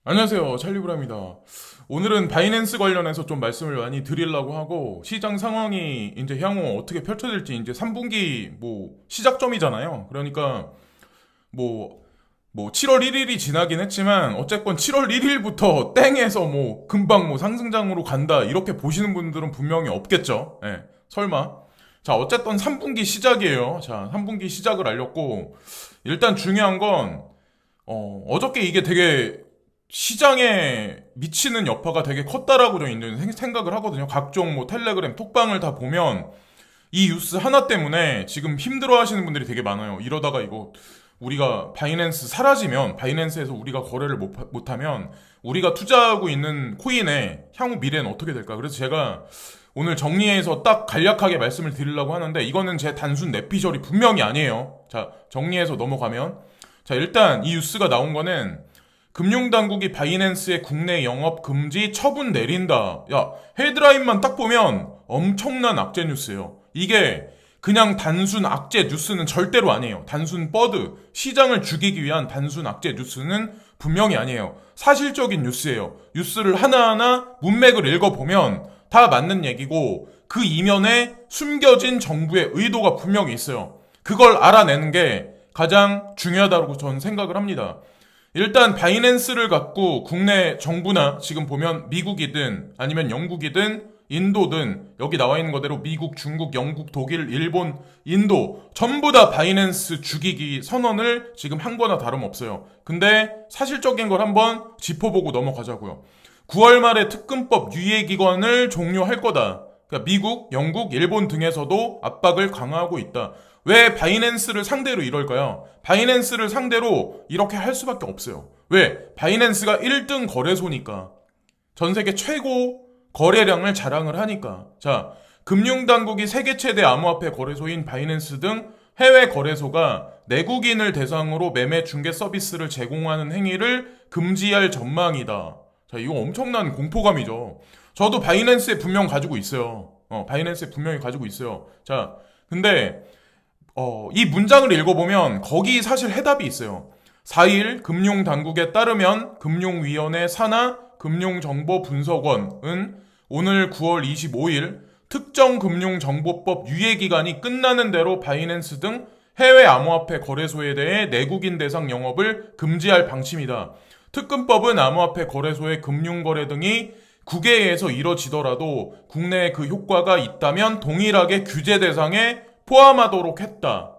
안녕하세요. 찰리브라입니다. 오늘은 바이낸스 관련해서 좀 말씀을 많이 드리려고 하고, 시장 상황이 이제 향후 어떻게 펼쳐질지 이제 3분기 시작점이잖아요. 그러니까 뭐 7월 1일이 지나긴 했지만 어쨌건 7월 1일부터 땡에서 금방 상승장으로 간다 이렇게 보시는 분들은 분명히 없겠죠. 예, 설마. 자, 어쨌든 3분기 시작이에요. 자, 3분기 시작을 알렸고, 일단 중요한 건 어저께 이게 되게 시장에 미치는 여파가 되게 컸다라고 저는 생각을 하거든요. 각종 텔레그램, 톡방을 다 보면 이 뉴스 하나 때문에 지금 힘들어 하시는 분들이 되게 많아요. 이러다가 이거 우리가 바이낸스 사라지면, 바이낸스에서 우리가 거래를 못하면 우리가 투자하고 있는 코인의 향후 미래는 어떻게 될까? 그래서 제가 오늘 정리해서 딱 간략하게 말씀을 드리려고 하는데, 이거는 제 단순 내피셜이 분명히 아니에요. 자, 정리해서 넘어가면, 자, 일단 이 뉴스가 나온 거는 금융당국이 바이낸스의 국내 영업 금지 처분 내린다. 야, 헤드라인만 딱 보면 엄청난 악재 뉴스예요. 이게 그냥 단순 악재 뉴스는 절대로 아니에요. 단순 버드, 시장을 죽이기 위한 단순 악재 뉴스는 분명히 아니에요. 사실적인 뉴스예요. 뉴스를 하나하나 문맥을 읽어보면 다 맞는 얘기고, 그 이면에 숨겨진 정부의 의도가 분명히 있어요. 그걸 알아내는 게 가장 중요하다고 저는 생각을 합니다. 일단 바이낸스를 갖고 국내 정부나, 지금 보면 미국이든 아니면 영국이든 인도든, 여기 나와 있는 거대로 미국, 중국, 영국, 독일, 일본, 인도 전부 다 바이낸스 죽이기 선언을 지금 한 거나 다름없어요. 근데 사실적인 걸 한번 짚어보고 넘어가자고요. 9월 말에 특근법 유예기간을 종료할 거다. 그러니까 미국, 영국, 일본 등에서도 압박을 강화하고 있다. 왜 바이낸스를 상대로 이럴까요? 바이낸스를 상대로 이렇게 할 수밖에 없어요. 왜? 바이낸스가 1등 거래소니까. 전 세계 최고 거래량을 자랑을 하니까. 자, 금융당국이 세계 최대 암호화폐 거래소인 바이낸스 등 해외 거래소가 내국인을 대상으로 매매 중개 서비스를 제공하는 행위를 금지할 전망이다. 자, 이거 엄청난 공포감이죠. 저도 바이낸스에 분명 가지고 있어요. 바이낸스에 분명히 가지고 있어요. 자, 근데 이 문장을 읽어보면 거기 사실 해답이 있어요. 4일 금융당국에 따르면 금융위원회 산하 금융정보분석원은 오늘 9월 25일 특정금융정보법 유예기간이 끝나는 대로 바이낸스 등 해외 암호화폐 거래소에 대해 내국인 대상 영업을 금지할 방침이다. 특근법은 암호화폐 거래소의 금융거래 등이 국외에서 이뤄지더라도 국내에 그 효과가 있다면 동일하게 규제 대상에 포함하도록 했다.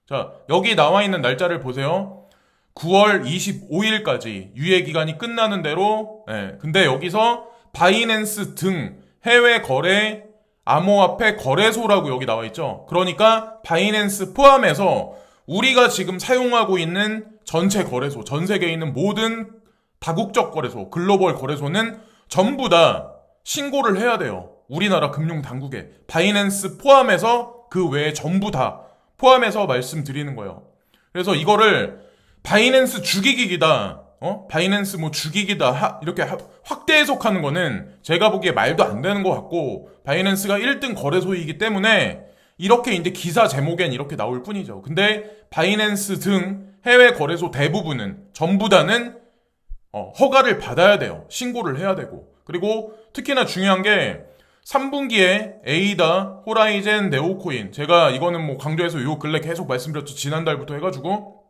자, 여기 나와 있는 날짜를 보세요. 9월 25일까지 유예기간이 끝나는 대로. 근데 여기서 바이낸스 등 해외 거래 암호화폐 거래소라고 여기 나와 있죠. 그러니까 바이낸스 포함해서 우리가 지금 사용하고 있는 전체 거래소, 전 세계에 있는 모든 다국적 거래소, 글로벌 거래소는 전부 다 신고를 해야 돼요. 우리나라 금융당국에. 바이낸스 포함해서 그 외에 전부 다 포함해서 말씀드리는 거예요. 그래서 이거를 바이낸스 죽이기다, 바이낸스 죽이기다, 이렇게 확대 해석하는 거는 제가 보기에 말도 안 되는 것 같고, 바이낸스가 1등 거래소이기 때문에 이렇게 이제 기사 제목엔 이렇게 나올 뿐이죠. 근데 바이낸스 등 해외 거래소 대부분은, 전부 다는 허가를 받아야 돼요. 신고를 해야 되고. 그리고 특히나 중요한 게 3분기에 에이다, 호라이젠, 네오코인, 제가 이거는 강조해서 요 근래 계속 말씀드렸죠. 지난달부터 해가지고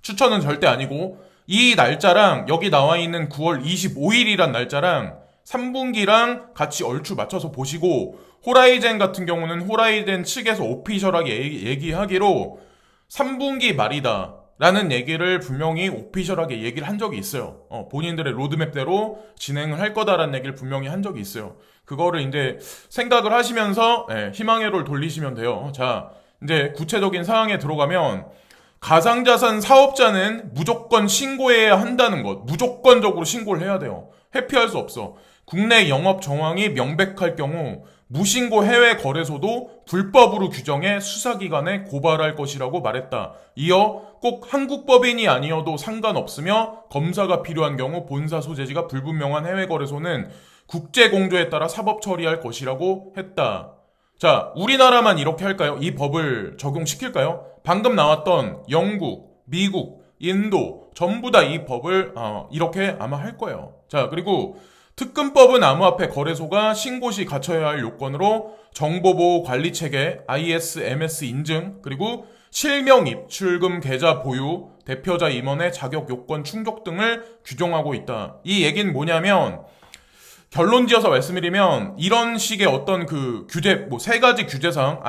추천은 절대 아니고, 이 날짜랑 여기 나와 있는 9월 25일이란 날짜랑 3분기랑 같이 얼추 맞춰서 보시고, 호라이젠 같은 경우는 호라이젠 측에서 오피셜하게 얘기하기로 3분기 말이다 라는 얘기를 분명히 오피셜하게 얘기를 한 적이 있어요. 본인들의 로드맵대로 진행을 할 거다라는 얘기를 분명히 한 적이 있어요. 그거를 이제 생각을 하시면서 희망회로를 돌리시면 돼요. 자, 이제 구체적인 사항에 들어가면, 가상자산 사업자는 무조건 신고해야 한다는 것. 무조건적으로 신고를 해야 돼요. 회피할 수 없어. 국내 영업 정황이 명백할 경우 무신고 해외 거래소도 불법으로 규정해 수사기관에 고발할 것이라고 말했다. 이어 꼭 한국법인이 아니어도 상관없으며 검사가 필요한 경우 본사 소재지가 불분명한 해외 거래소는 국제공조에 따라 사법 처리할 것이라고 했다. 자, 우리나라만 이렇게 할까요? 이 법을 적용시킬까요? 방금 나왔던 영국, 미국, 인도 전부 다 이 법을 이렇게 아마 할 거예요. 자, 그리고 특근법은 암호화폐 거래소가 신고 시 갖춰야 할 요건으로 정보보호관리체계, ISMS 인증, 그리고 실명 입출금 계좌 보유, 대표자 임원의 자격 요건 충족 등을 규정하고 있다. 이 얘기는 뭐냐면 결론 지어서 말씀드리면 이런 식의 어떤 그 규제, 뭐 세 가지 규제사항,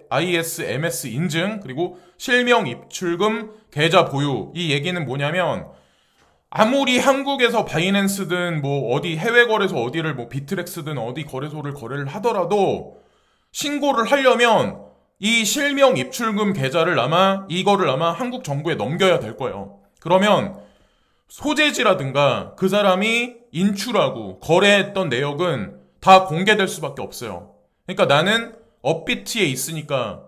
ISMS 인증, 그리고 실명 입출금 계좌 보유, 이 얘기는 뭐냐면 아무리 한국에서 바이낸스든 뭐 어디 해외 거래소 어디를 뭐 비트렉스든 어디 거래소를 거래를 하더라도 신고를 하려면 이 실명 입출금 계좌를 이거를 아마 한국 정부에 넘겨야 될 거예요. 그러면 소재지라든가 그 사람이 인출하고 거래했던 내역은 다 공개될 수밖에 없어요. 그러니까 나는 업비트에 있으니까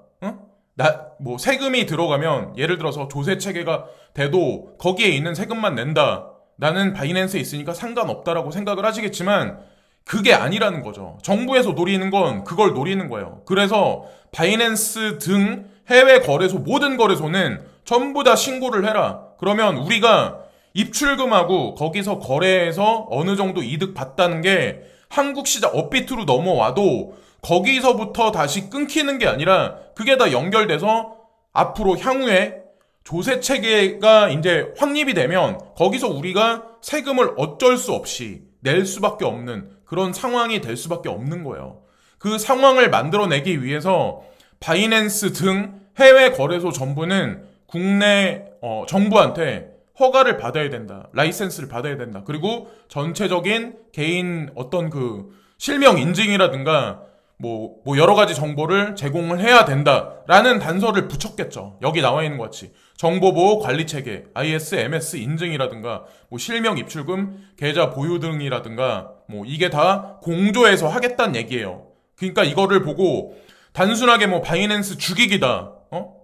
뭐 세금이 들어가면 예를 들어서 조세 체계가 돼도 거기에 있는 세금만 낸다. 나는 바이낸스에 있으니까 상관없다라고 생각을 하시겠지만 그게 아니라는 거죠. 정부에서 노리는 건 그걸 노리는 거예요. 그래서 바이낸스 등 해외 거래소 모든 거래소는 전부 다 신고를 해라. 그러면 우리가 입출금하고 거기서 거래해서 어느 정도 이득 봤다는 게 한국 시장 업비트로 넘어와도 거기서부터 다시 끊기는 게 아니라 그게 다 연결돼서 앞으로 향후에 조세 체계가 이제 확립이 되면 거기서 우리가 세금을 어쩔 수 없이 낼 수밖에 없는 그런 상황이 될 수밖에 없는 거예요. 그 상황을 만들어내기 위해서 바이낸스 등 해외 거래소 전부는 국내 정부한테 허가를 받아야 된다. 라이센스를 받아야 된다. 그리고 전체적인 개인 어떤 그 실명 인증이라든가 뭐 여러 가지 정보를 제공을 해야 된다라는 단서를 붙였겠죠. 여기 나와 있는 것 같이 정보보호관리체계, ISMS 인증이라든가 뭐 실명 입출금, 계좌 보유 등이라든가 뭐 이게 다 공조해서 하겠다는 얘기예요. 그러니까 이거를 보고 단순하게 뭐 바이낸스 죽이기다,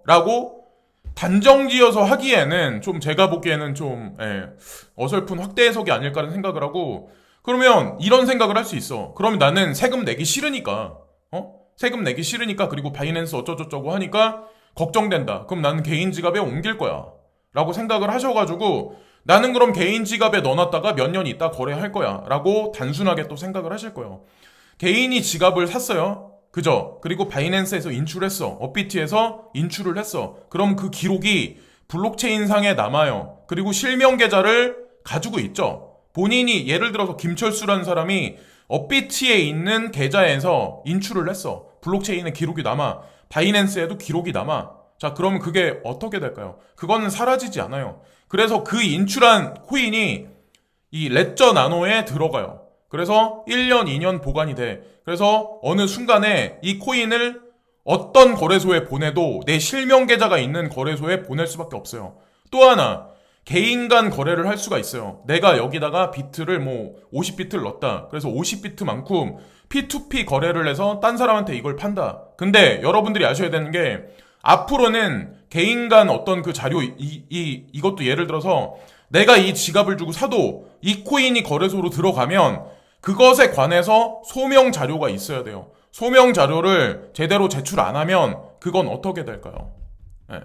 라고 단정지어서 하기에는 좀 제가 보기에는 좀 어설픈 확대 해석이 아닐까라는 생각을 하고 그러면 이런 생각을 할 수 있어. 그러면 나는 세금 내기 싫으니까 세금 내기 싫으니까 그리고 바이낸스 어쩌고저쩌고 하니까 걱정된다. 그럼 나는 개인 지갑에 옮길 거야. 라고 생각을 하셔가지고 나는 그럼 개인 지갑에 넣어놨다가 몇 년 있다 거래할 거야. 라고 단순하게 또 생각을 하실 거예요. 개인이 지갑을 샀어요. 그죠? 그리고 바이낸스에서 인출했어. 업비트에서 인출을 했어. 그럼 그 기록이 블록체인 상에 남아요. 그리고 실명 계좌를 가지고 있죠. 본인이 예를 들어서 김철수라는 사람이 업비트에 있는 계좌에서 인출을 했어. 블록체인에 기록이 남아. 바이낸스에도 기록이 남아. 자, 그러면 그게 어떻게 될까요? 그거는 사라지지 않아요. 그래서 그 인출한 코인이 이 레저 나노에 들어가요. 그래서 1년, 2년 보관이 돼. 그래서 어느 순간에 이 코인을 어떤 거래소에 보내도 내 실명 계좌가 있는 거래소에 보낼 수밖에 없어요. 또 하나, 개인 간 거래를 할 수가 있어요. 내가 여기다가 비트를 뭐 50비트를 넣었다. 그래서 50비트만큼 P2P 거래를 해서 딴 사람한테 이걸 판다. 근데 여러분들이 아셔야 되는 게 앞으로는 개인 간 어떤 그 자료 이것도 예를 들어서 내가 이 지갑을 주고 사도 이 코인이 거래소로 들어가면 그것에 관해서 소명 자료가 있어야 돼요. 소명 자료를 제대로 제출 안 하면 그건 어떻게 될까요? 네.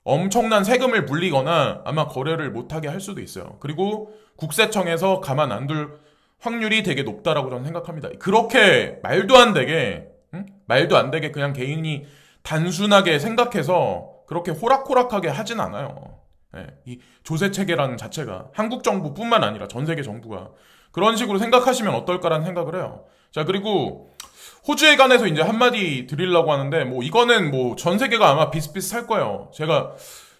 엄청난 세금을 물리거나 아마 거래를 못하게 할 수도 있어요. 그리고 국세청에서 가만 안 둘 확률이 되게 높다라고 저는 생각합니다. 그렇게 말도 안 되게 그냥 개인이 단순하게 생각해서 그렇게 호락호락하게 하진 않아요. 네. 이 조세 체계라는 자체가 한국 정부뿐만 아니라 전 세계 정부가 그런 식으로 생각하시면 어떨까라는 생각을 해요. 자, 그리고 호주에 관해서 이제 한마디 드리려고 하는데 뭐 이거는 뭐 전 세계가 아마 비슷비슷할 거예요. 제가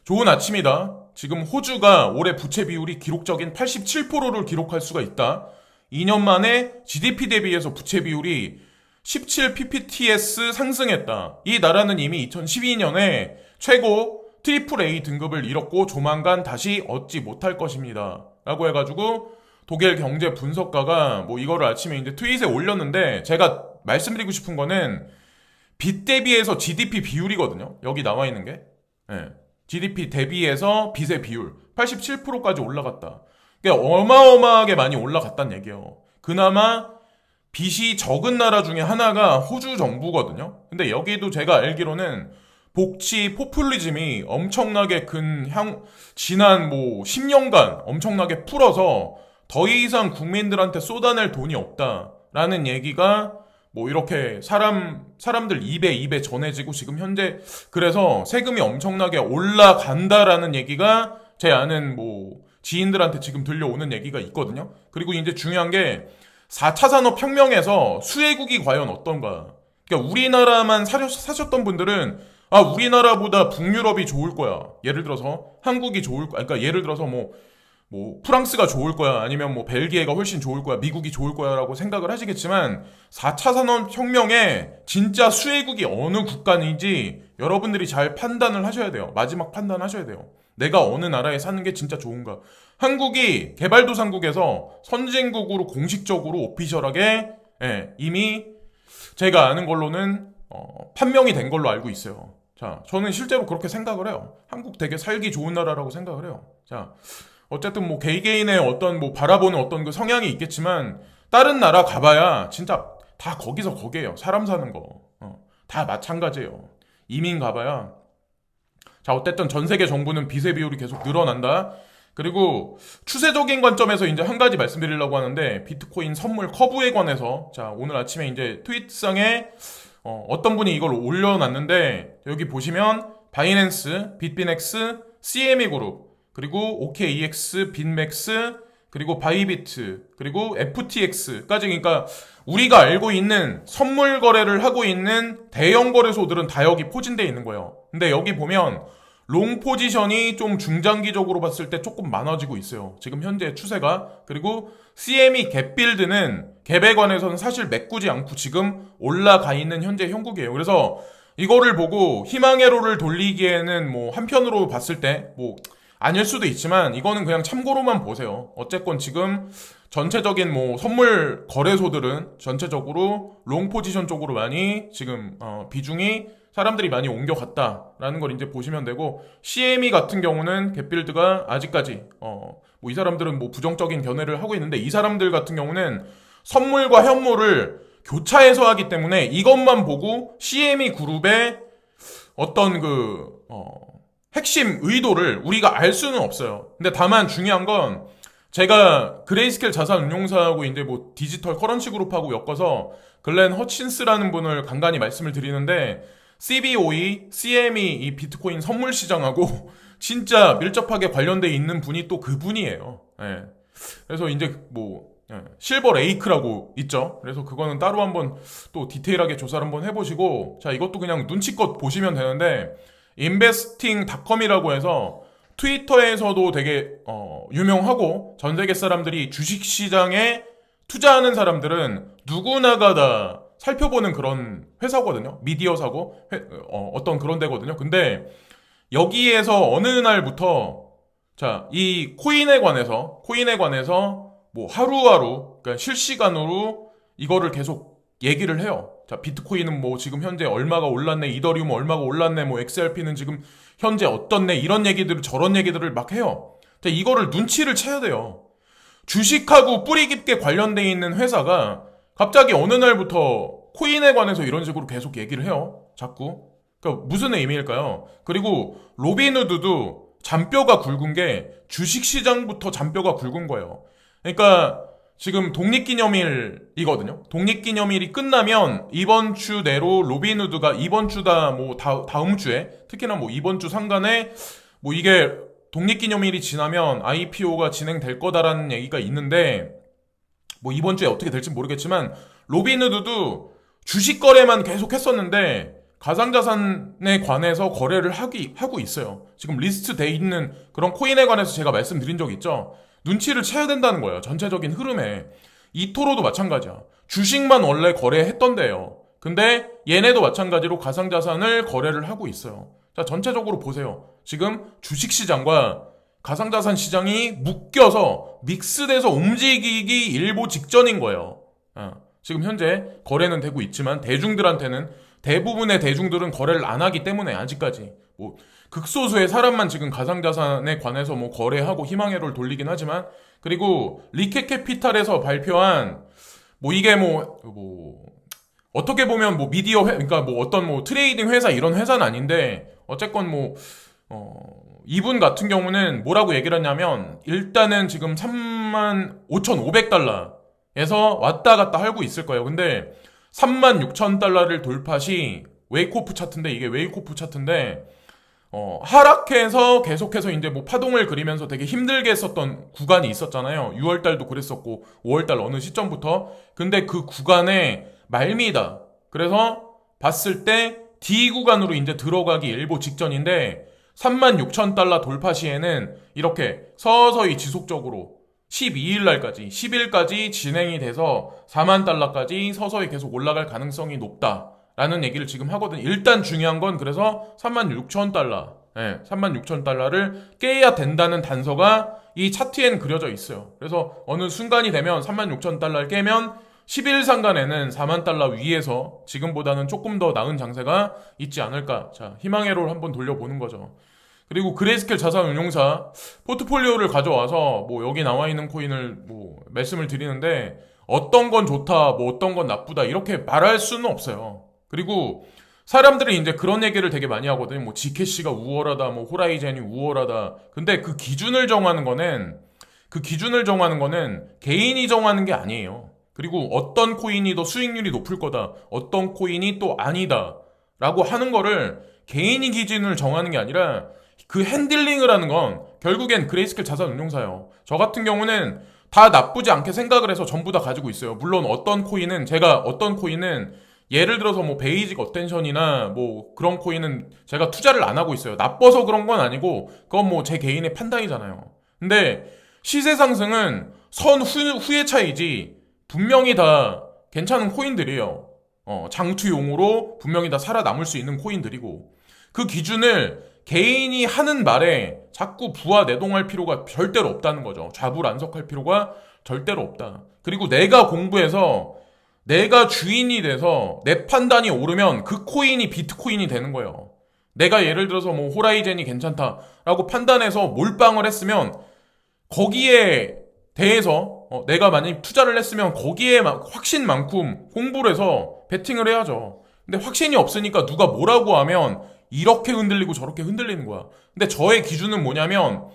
좋은 아침이다. 지금 호주가 올해 부채 비율이 기록적인 87%를 기록할 수가 있다. 2년 만에 GDP 대비해서 부채 비율이 17 PPTS 상승했다. 이 나라는 이미 2012년에 최고 AAA 등급을 잃었고 조만간 다시 얻지 못할 것입니다. 라고 해가지고 독일 경제 분석가가 뭐 이거를 아침에 이제 트윗에 올렸는데 제가 말씀드리고 싶은 거는 빚 대비해서 GDP 비율이거든요. 여기 나와 있는 게. GDP 대비해서 빚의 비율 87%까지 올라갔다. 그러니까 어마어마하게 많이 올라갔다는 얘기예요. 그나마 빚이 적은 나라 중에 하나가 호주 정부거든요. 근데 여기도 제가 알기로는 복지 포퓰리즘이 엄청나게 지난 뭐 10년간 엄청나게 풀어서 더 이상 국민들한테 쏟아낼 돈이 없다라는 얘기가 뭐 이렇게 사람들 입에 전해지고 지금 현재 그래서 세금이 엄청나게 올라간다라는 얘기가 제 아는 뭐 지인들한테 지금 들려오는 얘기가 있거든요. 그리고 이제 중요한 게 4차 산업혁명에서 수혜국이 과연 어떤가. 그러니까 우리나라만 사셨던 분들은 우리나라보다 북유럽이 좋을 거야. 예를 들어서 한국이 좋을 거야. 그러니까 예를 들어서 뭐 프랑스가 좋을 거야. 아니면 뭐 벨기에가 훨씬 좋을 거야. 미국이 좋을 거야라고 생각을 하시겠지만 4차 산업혁명에 진짜 수혜국이 어느 국가인지 여러분들이 잘 판단을 하셔야 돼요. 마지막 판단하셔야 돼요. 내가 어느 나라에 사는 게 진짜 좋은가. 한국이 개발도상국에서 선진국으로 공식적으로 오피셜하게 이미 제가 아는 걸로는 판명이 된 걸로 알고 있어요. 자, 저는 실제로 그렇게 생각을 해요. 한국 되게 살기 좋은 나라라고 생각을 해요. 자, 어쨌든 뭐 개개인의 어떤 뭐 바라보는 어떤 그 성향이 있겠지만 다른 나라 가봐야 진짜 다 거기서 거기에요. 사람 사는 거. 다 마찬가지예요. 이민 가봐야. 자, 어쨌든 전 세계 정부는 비세 비율이 계속 늘어난다. 그리고 추세적인 관점에서 이제 한 가지 말씀드리려고 하는데 비트코인 선물 커브에 관해서 자, 오늘 아침에 이제 트윗상에 어떤 분이 이걸 올려놨는데 여기 보시면 바이낸스, 빗비넥스, CME 그룹 그리고 OKEX, 빈맥스 그리고 바이비트 그리고 FTX까지 그러니까 우리가 알고 있는 선물 거래를 하고 있는 대형 거래소들은 다 여기 포진되어 있는 거예요. 근데 여기 보면 롱 포지션이 좀 중장기적으로 봤을 때 조금 많아지고 있어요. 지금 현재 추세가. 그리고 CME 갭빌드는 갭에 관해서는 사실 메꾸지 않고 지금 올라가 있는 현재 형국이에요. 그래서 이거를 보고 희망회로를 돌리기에는 뭐 한편으로 봤을 때 뭐 아닐 수도 있지만 이거는 그냥 참고로만 보세요. 어쨌건 지금 전체적인 뭐 선물 거래소들은 전체적으로 롱 포지션 쪽으로 많이 지금 비중이 사람들이 많이 옮겨갔다라는 걸 이제 보시면 되고 CME 같은 경우는 갭빌드가 아직까지 뭐 이 사람들은 뭐 부정적인 견해를 하고 있는데 이 사람들 같은 경우는 선물과 현물을 교차해서 하기 때문에 이것만 보고 CME 그룹의 어떤 핵심 의도를 우리가 알 수는 없어요. 근데 다만 중요한 건 제가 그레이스케일 자산운용사하고 이제 뭐 디지털 커런시 그룹하고 엮어서 글렌 허친스라는 분을 간간히 말씀을 드리는데 CBOE, CME 이 비트코인 선물 시장하고 진짜 밀접하게 관련돼 있는 분이 또 그분이에요. 그래서 이제 실버 레이크라고 있죠. 그래서 그거는 따로 한번 또 디테일하게 조사를 한번 해보시고 자 이것도 그냥 눈치껏 보시면 되는데 investing.com이라고 해서 트위터에서도 되게 유명하고 전 세계 사람들이 주식시장에 투자하는 사람들은 누구나가 다 살펴보는 그런 회사거든요. 미디어사고 어떤 그런 데거든요. 근데 여기에서 어느 날부터 자, 이 코인에 관해서 뭐 하루하루 그러니까 실시간으로 이거를 계속 얘기를 해요. 자, 비트코인은 뭐 지금 현재 얼마가 올랐네, 이더리움 얼마가 올랐네, 뭐 XRP는 지금 현재 어떻네 이런 얘기들을 저런 얘기들을 막 해요. 자, 이거를 눈치를 채야 돼요. 주식하고 뿌리 깊게 관련돼 있는 회사가 갑자기 어느 날부터 코인에 관해서 이런 식으로 계속 얘기를 해요. 자꾸. 그러니까 무슨 의미일까요? 그리고 로빈후드도 잔뼈가 굵은 게 주식시장부터 잔뼈가 굵은 거예요. 그러니까 지금 독립기념일이거든요. 독립기념일이 끝나면 이번 주 내로 로빈후드가 이번 주다 뭐 다음 주에 특히나 뭐 이번 주 상간에 뭐 이게 독립기념일이 지나면 IPO가 진행될 거다라는 얘기가 있는데 뭐 이번 주에 어떻게 될지 모르겠지만 로빈후드도 주식 거래만 계속 했었는데 가상자산에 관해서 거래를 하고 있어요. 지금 리스트 돼 있는 그런 코인에 관해서 제가 말씀드린 적 있죠. 눈치를 채야 된다는 거예요. 전체적인 흐름에. 이토로도 마찬가지야. 주식만 원래 거래했던데요. 근데 얘네도 마찬가지로 가상자산을 거래를 하고 있어요. 자, 전체적으로 보세요. 지금 주식시장과 가상자산 시장이 묶여서 믹스돼서 움직이기 일보 직전인 거예요. 지금 현재 거래는 되고 있지만 대부분의 대중들은 거래를 안 하기 때문에 아직까지 뭐 극소수의 사람만 지금 가상자산에 관해서 뭐 거래하고 희망회로를 돌리긴 하지만 그리고 리켓 캐피탈에서 발표한 뭐 이게 어떻게 보면 뭐 미디어 그러니까 뭐 어떤 뭐 트레이딩 회사 이런 회사는 아닌데 어쨌건 뭐 이분 같은 경우는 뭐라고 얘기를 했냐면 일단은 지금 35,500달러에서 왔다 갔다 하고 있을 거예요. 근데 36,000달러를 돌파 시 웨이크오프 차트인데 이게 웨이크오프 차트인데 하락해서 계속해서 이제 뭐 파동을 그리면서 되게 힘들게 했었던 구간이 있었잖아요. 6월달도 그랬었고 5월달 어느 시점부터. 근데 그 구간의 말미다. 그래서 봤을 때 D 구간으로 이제 들어가기 일보 직전인데 36,000달러 돌파 시에는 이렇게 서서히 지속적으로 12일 날까지 10일까지 진행이 돼서 4만 달러까지 서서히 계속 올라갈 가능성이 높다. 라는 얘기를 지금 하거든요. 일단 중요한 건 그래서 36,000달러, 36,000달러를 깨야 된다는 단서가 이 차트엔 그려져 있어요. 그래서 어느 순간이 되면 36,000달러를 깨면 10일 상간에는 4만 달러 위에서 지금보다는 조금 더 나은 장세가 있지 않을까. 자, 희망의 롤 한번 돌려보는 거죠. 그리고 그레이스케일 자산운용사 포트폴리오를 가져와서 뭐 여기 나와 있는 코인을 뭐 말씀을 드리는데 어떤 건 좋다, 뭐 어떤 건 나쁘다 이렇게 말할 수는 없어요. 그리고 사람들이 이제 그런 얘기를 되게 많이 하거든요. 뭐 지캐시가 우월하다, 뭐 호라이젠이 우월하다. 근데 그 기준을 정하는 거는 개인이 정하는 게 아니에요. 그리고 어떤 코인이 더 수익률이 높을 거다, 어떤 코인이 또 아니다 라고 하는 거를 개인이 기준을 정하는 게 아니라 그 핸들링을 하는 건 결국엔 그레이스케일 자산운용사예요. 저 같은 경우는 다 나쁘지 않게 생각을 해서 전부 다 가지고 있어요. 물론 어떤 코인은 예를 들어서 뭐 베이직 어텐션이나 뭐 그런 코인은 제가 투자를 안 하고 있어요. 나빠서 그런 건 아니고 그건 뭐 제 개인의 판단이잖아요. 근데 시세 상승은 후의 차이지 분명히 다 괜찮은 코인들이에요. 장투용으로 분명히 다 살아남을 수 있는 코인들이고 그 기준을 개인이 하는 말에 자꾸 부하내동할 필요가 절대로 없다는 거죠. 좌불안석할 필요가 절대로 없다. 그리고 내가 공부해서 내가 주인이 돼서 내 판단이 오르면 그 코인이 비트코인이 되는 거예요. 내가 예를 들어서 뭐 호라이젠이 괜찮다라고 판단해서 몰빵을 했으면 거기에 대해서 내가 만약 투자를 했으면 거기에 확신만큼 공부를 해서 베팅을 해야죠. 근데 확신이 없으니까 누가 뭐라고 하면 이렇게 흔들리고 저렇게 흔들리는 거야. 근데 저의 기준은 뭐냐면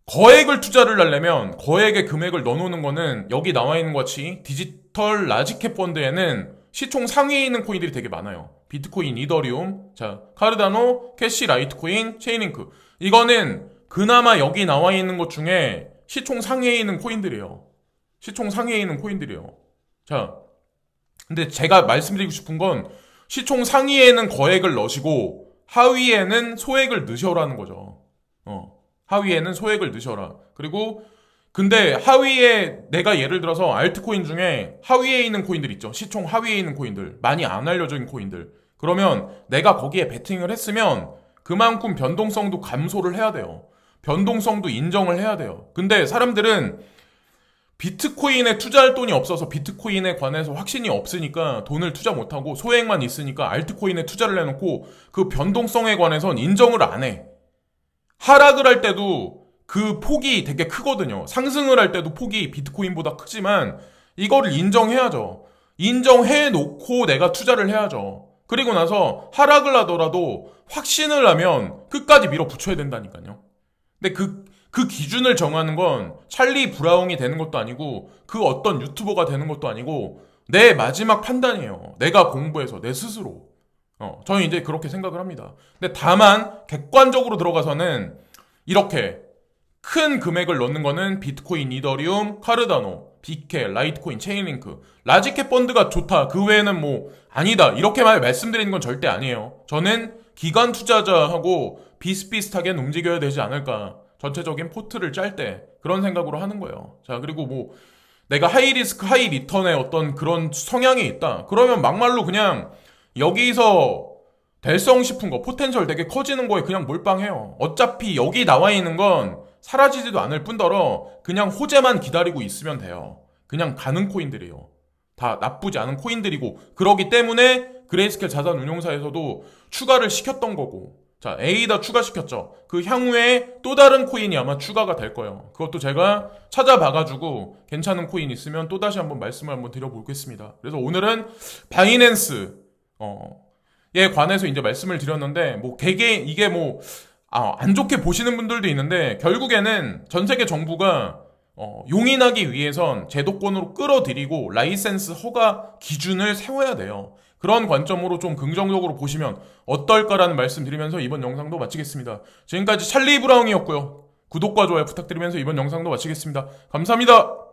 거액을 투자를 하려면 거액의 금액을 넣어놓는 거는 여기 나와 있는 것 같이 디지털 라지캡 펀드에는 시총 상위에 있는 코인들이 되게 많아요. 비트코인, 이더리움, 자 카르다노, 캐시, 라이트코인, 체인링크. 이거는 그나마 여기 나와 있는 것 중에 시총 상위에 있는 코인들이에요. 시총 상위에 있는 코인들이에요. 자, 근데 제가 말씀드리고 싶은 건 시총 상위에는 거액을 넣으시고 하위에는 소액을 넣으셔라는 거죠. 하위에는 소액을 넣으셔라. 그리고 근데 하위에 내가 예를 들어서 알트코인 중에 하위에 있는 코인들 있죠. 시총 하위에 있는 코인들, 많이 안 알려진 코인들. 그러면 내가 거기에 베팅을 했으면 그만큼 변동성도 감소를 해야 돼요. 변동성도 인정을 해야 돼요. 근데 사람들은 비트코인에 투자할 돈이 없어서 비트코인에 관해서 확신이 없으니까 돈을 투자 못하고 소액만 있으니까 알트코인에 투자를 해놓고 그 변동성에 관해선 인정을 안 해. 하락을 할 때도 그 폭이 되게 크거든요. 상승을 할 때도 폭이 비트코인보다 크지만 이거를 인정해야죠. 인정해놓고 내가 투자를 해야죠. 그리고 나서 하락을 하더라도 확신을 하면 끝까지 밀어붙여야 된다니까요. 근데 그 기준을 정하는 건 찰리 브라운이 되는 것도 아니고 그 어떤 유튜버가 되는 것도 아니고 내 마지막 판단이에요. 내가 공부해서 내 스스로. 저는 이제 그렇게 생각을 합니다. 근데 다만 객관적으로 들어가서는 이렇게 큰 금액을 넣는 거는 비트코인, 이더리움, 카르다노, 비케, 라이트코인, 체인링크, 라지캡 펀드가 좋다. 그 외에는 뭐 아니다. 이렇게만 말씀드리는 건 절대 아니에요. 저는 기관 투자자하고 비슷비슷하게 움직여야 되지 않을까. 전체적인 포트를 짤 때 그런 생각으로 하는 거예요. 자, 그리고 뭐 내가 하이 리스크, 하이 리턴의 어떤 그런 성향이 있다. 그러면 막말로 그냥 여기서 달성 싶은 거, 포텐셜 되게 커지는 거에 그냥 몰빵해요. 어차피 여기 나와 있는 건 사라지지도 않을 뿐더러 그냥 호재만 기다리고 있으면 돼요. 그냥 가는 코인들이에요. 다 나쁘지 않은 코인들이고 그러기 때문에 그레이스케일 자산운용사에서도 추가를 시켰던 거고 자, A다 추가시켰죠. 그 향후에 또 다른 코인이 아마 추가가 될 거예요. 그것도 제가 찾아봐가지고 괜찮은 코인 있으면 또다시 한번 말씀을 한번 드려보겠습니다. 그래서 오늘은 바이낸스, 에 관해서 이제 말씀을 드렸는데, 뭐, 이게 뭐, 안 좋게 보시는 분들도 있는데, 결국에는 전 세계 정부가 용인하기 위해선 제도권으로 끌어들이고 라이센스 허가 기준을 세워야 돼요. 그런 관점으로 좀 긍정적으로 보시면 어떨까라는 말씀 드리면서 이번 영상도 마치겠습니다. 지금까지 찰리 브라운이었고요. 구독과 좋아요 부탁드리면서 이번 영상도 마치겠습니다. 감사합니다.